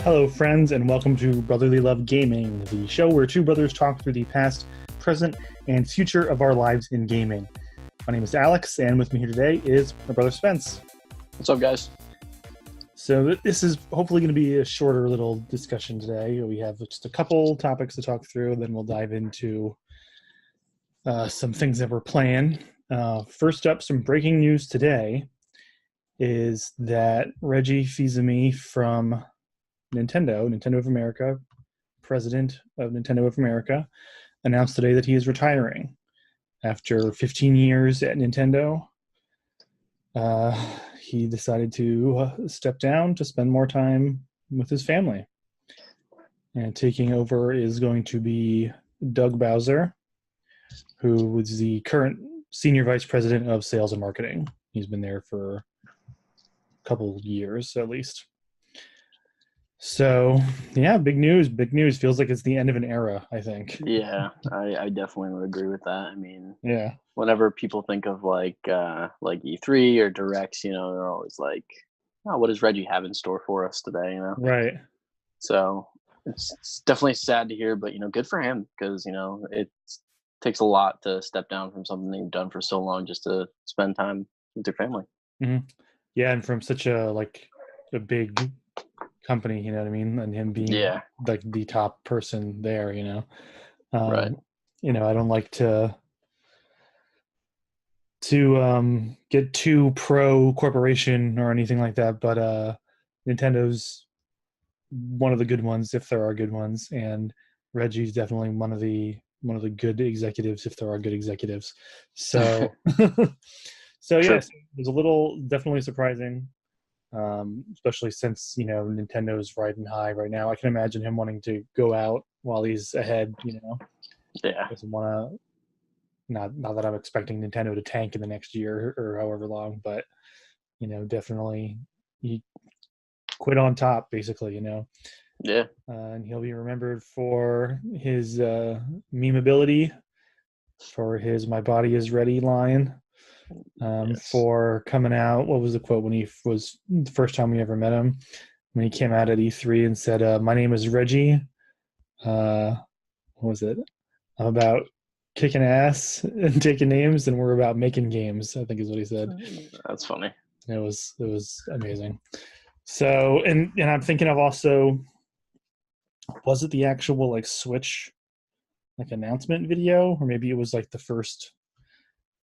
Hello, friends, and welcome to Brotherly Love Gaming, the show where two brothers talk through the past, present, and future of our lives in gaming. My name is Alex, and with me here today is my brother Spence. What's up, guys? So this is hopefully going to be a shorter little discussion today. We have just a couple topics to talk through, then we'll dive into some things that we're playing. First up, some breaking news today is that Reggie Fils-Aime from Nintendo of America, president of Nintendo of America, announced today that he is retiring. After 15 years at Nintendo, he decided to step down to spend more time with his family. And taking over is going to be Doug Bowser, who is the current senior vice president of sales and marketing. He's been there for a couple years at least. So, yeah, big news. Feels like it's the end of an era, I think. Yeah, I definitely would agree with that. I mean, Yeah. whenever people think of like E3 or Directs, they're always like, "Oh, what does Reggie have in store for us today?" Right. So it's definitely sad to hear, but good for him because it takes a lot to step down from something that you've done for so long just to spend time with your family. Mm-hmm. Yeah, and from such a big company, you know what I mean, and him being like the top person there, Right. I don't like to get too pro corporation or anything like that, but Nintendo's one of the good ones if there are good ones, and Reggie's definitely one of the good executives if there are good executives. So so yes, it was a little definitely surprising. Especially since Nintendo's riding high right now. I can imagine him wanting to go out while he's ahead. Yeah. Doesn't want to. Not that I'm expecting Nintendo to tank in the next year or however long, but definitely he quit on top, basically. Yeah. And he'll be remembered for his memeability, for his "My body is ready" line. Yes. For coming out, what was the quote when he was the first time we ever met him? When he came out at E3 and said, "My name is Reggie. What was it? I'm about kicking ass and taking names, and we're about making games." I think is what he said. That's funny. It was amazing. So, and I'm thinking of also, was it the actual Switch announcement video, or maybe it was the first.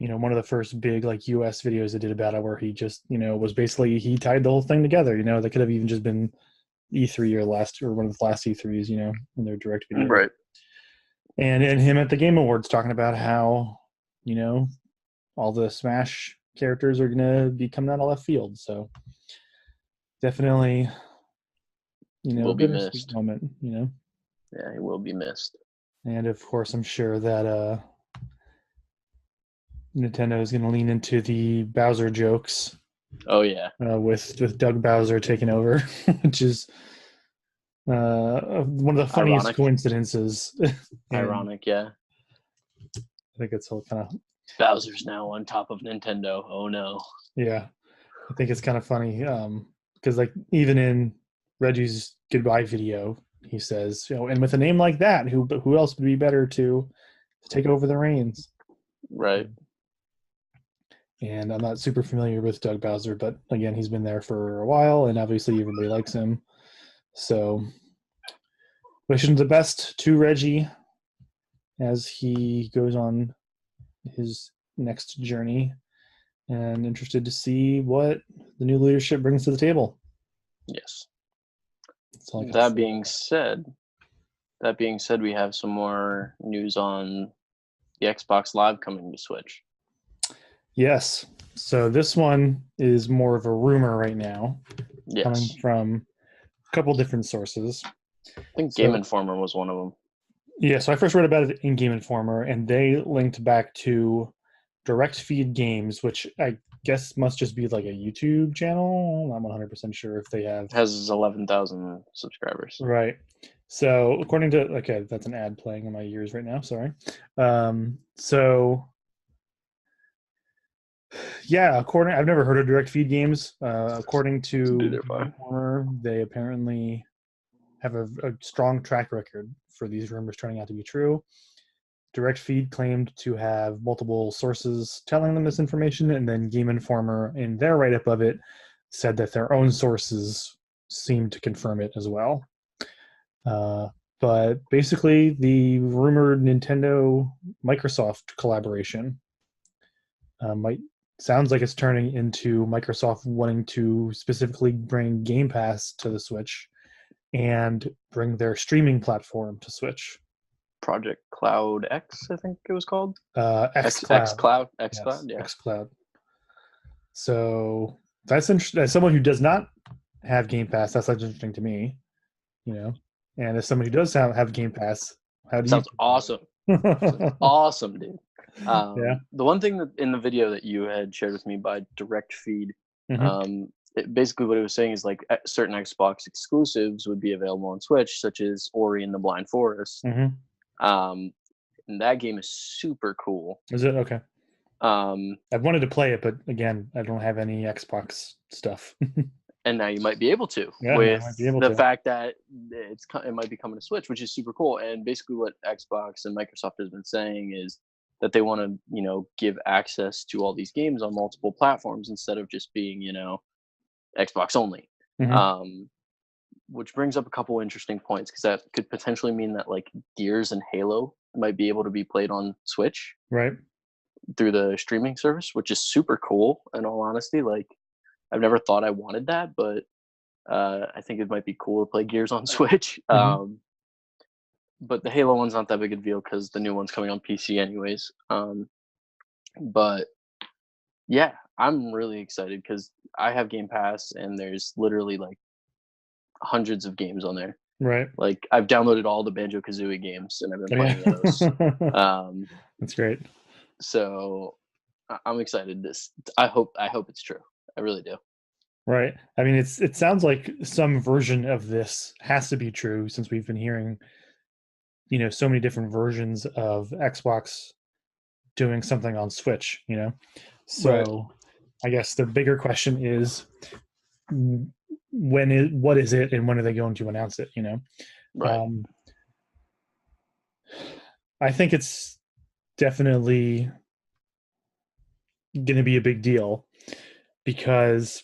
One of the first big US videos they did about it, where he just was basically he tied the whole thing together. That could have even just been E3 or one of the last E3s, in their direct video. Right. And him at the Game Awards talking about how all the Smash characters are gonna be coming out of left field. So definitely, will be missed. Moment, Yeah, he will be missed. And of course, I'm sure that Nintendo is going to lean into the Bowser jokes. Oh yeah, with Doug Bowser taking over, which is one of the funniest coincidences. Ironic, yeah. I think it's all kind of Bowser's now on top of Nintendo. Oh no. Yeah, I think it's kind of funny because even in Reggie's goodbye video, he says, and with a name like that, who else would be better to take over the reins? Right. And I'm not super familiar with Doug Bowser, but again, he's been there for a while, and obviously everybody likes him. So, wishing the best to Reggie as he goes on his next journey, and interested to see what the new leadership brings to the table. Yes. That being said, we have some more news on the Xbox Live coming to Switch. Yes. So this one is more of a rumor right now, coming from a couple different sources. I think Game Informer was one of them. Yeah, so I first read about it in Game Informer, and they linked back to Direct Feed Games, which I guess must just be like a YouTube channel. I'm 100% sure if they have. It has 11,000 subscribers. Right. So according to, okay, that's an ad playing in my ears right now. Sorry. So yeah, I've never heard of Direct Feed Games. According to Informer, they apparently have a strong track record for these rumors turning out to be true. Direct Feed claimed to have multiple sources telling them this information, and then Game Informer, in their write-up of it, said that their own sources seemed to confirm it as well. But basically, the rumored Nintendo-Microsoft collaboration sounds like it's turning into Microsoft wanting to specifically bring Game Pass to the Switch and bring their streaming platform to Switch. Project Cloud X, I think it was called. xCloud. xCloud, Yes, yeah. xCloud. So that's interesting. As someone who does not have Game Pass, that's interesting to me, you know. And as somebody who does have Game Pass, how do Sounds you? awesome. Sounds awesome, dude. Yeah. The one thing that in the video that you had shared with me by Direct Feed, Mhm. basically what it was saying is like certain Xbox exclusives would be available on Switch, such as Ori and the Blind Forest. Mhm. And that game is super cool. Is it okay? I've wanted to play it, but again, I don't have any Xbox stuff. And now you might be able to, Yeah, with I might be able the to. fact that it might be coming to Switch, which is super cool. And basically, what Xbox and Microsoft has been saying is that they want to, give access to all these games on multiple platforms instead of just being, Xbox only. Mhm. Which brings up a couple interesting points because that could potentially mean that like Gears and Halo might be able to be played on Switch Right. through the streaming service, which is super cool. In all honesty, like I've never thought I wanted that, but I think it might be cool to play Gears on Switch. Mhm. But the Halo one's not that big a deal because the new one's coming on PC anyways. But yeah, I'm really excited because I have Game Pass and there's literally like hundreds of games on there. Right. Like I've downloaded all the Banjo Kazooie games and I've been Oh, yeah. playing those. That's great. So I'm excited. I hope it's true. I really do. Right. I mean, it sounds like some version of this has to be true since we've been hearing, so many different versions of Xbox doing something on Switch, Right. So I guess the bigger question is what is it and when are they going to announce it, Right. I think it's definitely going to be a big deal because,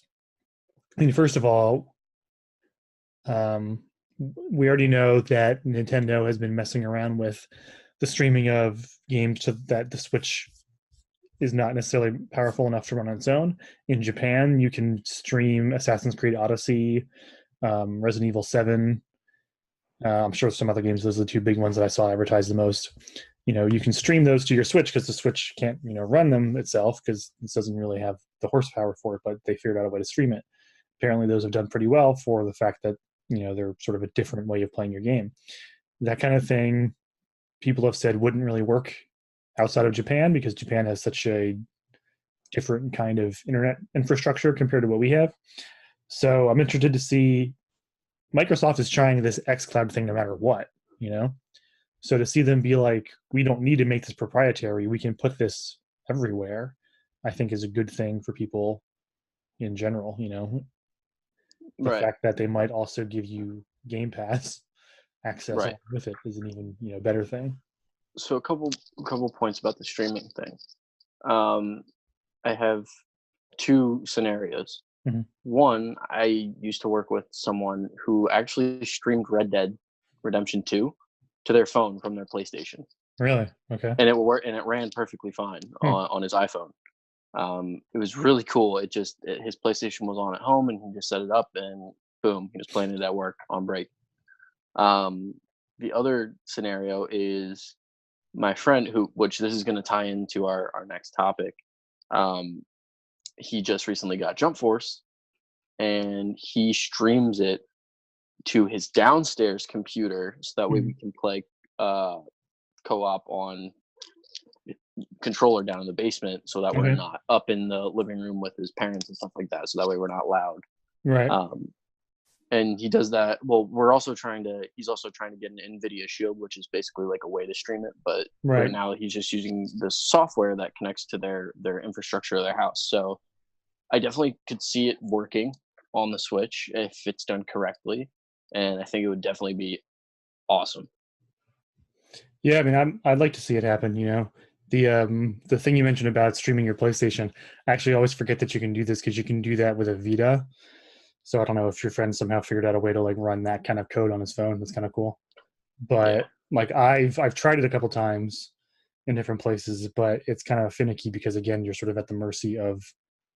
I mean, first of all, we already know that Nintendo has been messing around with the streaming of games so that the Switch is not necessarily powerful enough to run on its own. In Japan, you can stream Assassin's Creed Odyssey, Resident Evil 7. I'm sure some other games. Those are the two big ones that I saw advertised the most. You can stream those to your Switch because the Switch can't, run them itself because it doesn't really have the horsepower for it. But they figured out a way to stream it. Apparently, those have done pretty well for the fact that they're sort of a different way of playing your game. That kind of thing, people have said wouldn't really work outside of Japan because Japan has such a different kind of internet infrastructure compared to what we have. So I'm interested to see. Microsoft is trying this xCloud thing no matter what, So to see them be like, we don't need to make this proprietary, we can put this everywhere, I think is a good thing for people in general, The Right. fact that they might also give you Game Pass access Right. along with it is an even, better thing. So a couple points about the streaming thing. I have two scenarios. Mhm. One, I used to work with someone who actually streamed Red Dead Redemption 2 to their phone from their PlayStation, Really? Okay. and it ran perfectly fine on his iPhone. It was really cool. His PlayStation was on at home, and he just set it up, and boom, he was playing it at work on break. The other scenario is my friend which this is going to tie into our next topic. He just recently got Jump Force, and he streams it to his downstairs computer so that way we can play co-op on controller down in the basement, so that we're Okay. not up in the living room with his parents and stuff like that, so that way we're not loud. Right. And he does that. Well, he's also trying to get an NVIDIA Shield, which is basically like a way to stream it, but right now he's just using the software that connects to their infrastructure of their house. So I definitely could see it working on the Switch if it's done correctly. and I think it would definitely be awesome. Yeah, I mean, I'd like to see it happen. The thing you mentioned about streaming your PlayStation, I actually always forget that you can do this because you can do that with a Vita. So I don't know if your friend somehow figured out a way to like run that kind of code on his phone. That's kind of cool. Yeah, But like I've tried it a couple times in different places, but it's kind of finicky because again, you're sort of at the mercy of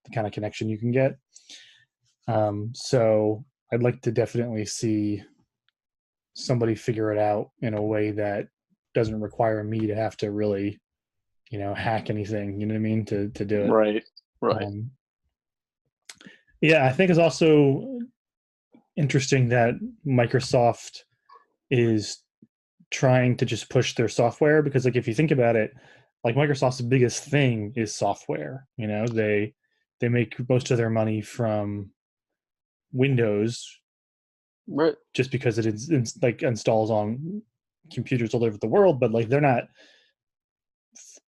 the kind of connection you can get. So I'd like to definitely see somebody figure it out in a way that doesn't require me to have to really, hack anything. You know what I mean? To do it. right, right, Um, yeah, I think it's also interesting that Microsoft is trying to just push their software because, like, if you think about it, like Microsoft's biggest thing is software. They make most of their money from Windows right. just because it is like installs on computers all over the world, but like they're not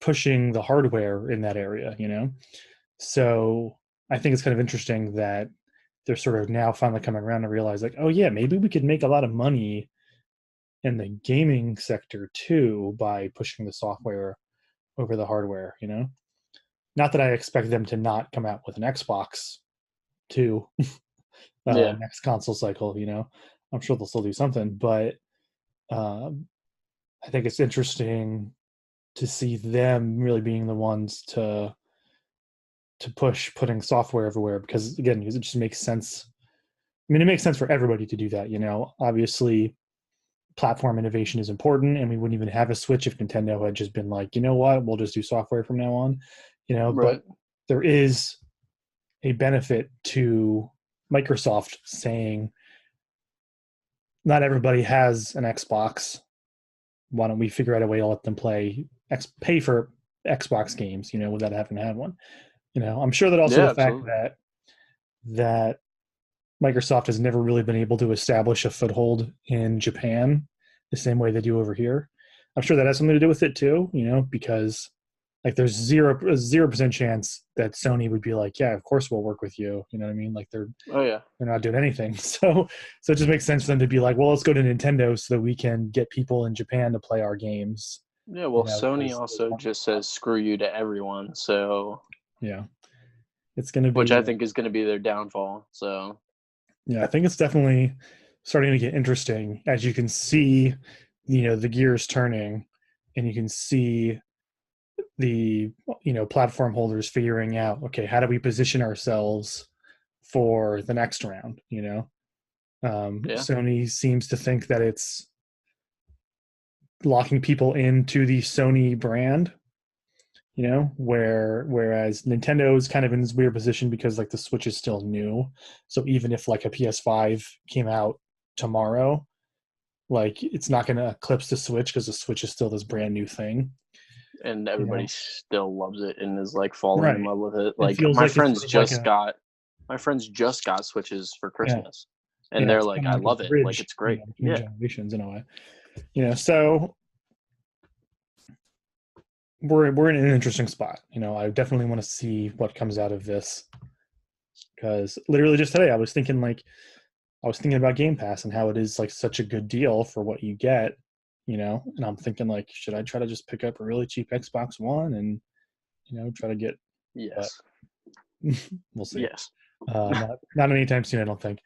pushing the hardware in that area. So I think it's kind of interesting that they're sort of now finally coming around to realize like, oh yeah, maybe we could make a lot of money in the gaming sector too by pushing the software over the hardware. Not that I expect them to not come out with an Xbox too Yeah, next console cycle. I'm sure they'll still do something, but um, I think it's interesting to see them really being the ones to push putting software everywhere because again, it just makes sense. I mean, it makes sense for everybody to do that. Obviously, platform innovation is important, and we wouldn't even have a Switch if Nintendo had just been like, you know what, we'll just do software from now on. But right. there is a benefit to Microsoft saying, not everybody has an Xbox. Why don't we figure out a way to let them pay for Xbox games, without having to have one. I'm sure that also Yeah, the fact absolutely. that Microsoft has never really been able to establish a foothold in Japan the same way they do over here. I'm sure that has something to do with it too, because like there's 0% chance that Sony would be like, yeah, of course we'll work with you. You know what I mean? Like Oh yeah, they're not doing anything. So it just makes sense for them to be like, well, let's go to Nintendo so that we can get people in Japan to play our games. yeah. Well, Sony Because also just says screw you to everyone, so yeah, it's going to which I be think is going to be their downfall. So yeah, I think it's definitely starting to get interesting as you can see, the gears turning, and you can see the platform holders figuring out, okay, how do we position ourselves for the next round? yeah, Sony seems to think that it's locking people into the Sony brand, whereas Nintendo is kind of in this weird position because like the Switch is still new. So even if like a PS5 came out tomorrow, like it's not going to eclipse the Switch because the Switch is still this brand new thing. and you everybody know still loves it and is like falling in right? love with it. It Like feels like it's sort of like a my friends just got Switches for yeah, Christmas, and yeah, they're it's like, kind of I like a love it. Like bridge, it's great. between Yeah, generations in a way. So we're in an interesting spot. I definitely want to see what comes out of this because literally just today I was thinking about Game Pass and how it is like such a good deal for what you get. And I'm thinking like, should I try to just pick up a really cheap Xbox One and try to get, but yes, we'll see. yes. Not anytime soon, I don't think.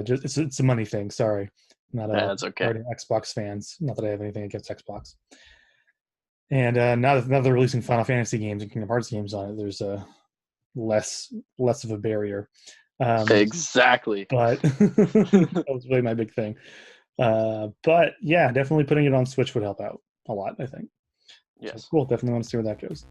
Just it's a money thing. Sorry, not That's okay. already Xbox fans. Not that I have anything against Xbox. And now that they're releasing Final Fantasy games and Kingdom Hearts games on it, there's a less of a barrier. Exactly. But that was really my big thing. But yeah, definitely putting it on Switch would help out a lot, I think. So Yes. cool. Definitely want to see where that goes.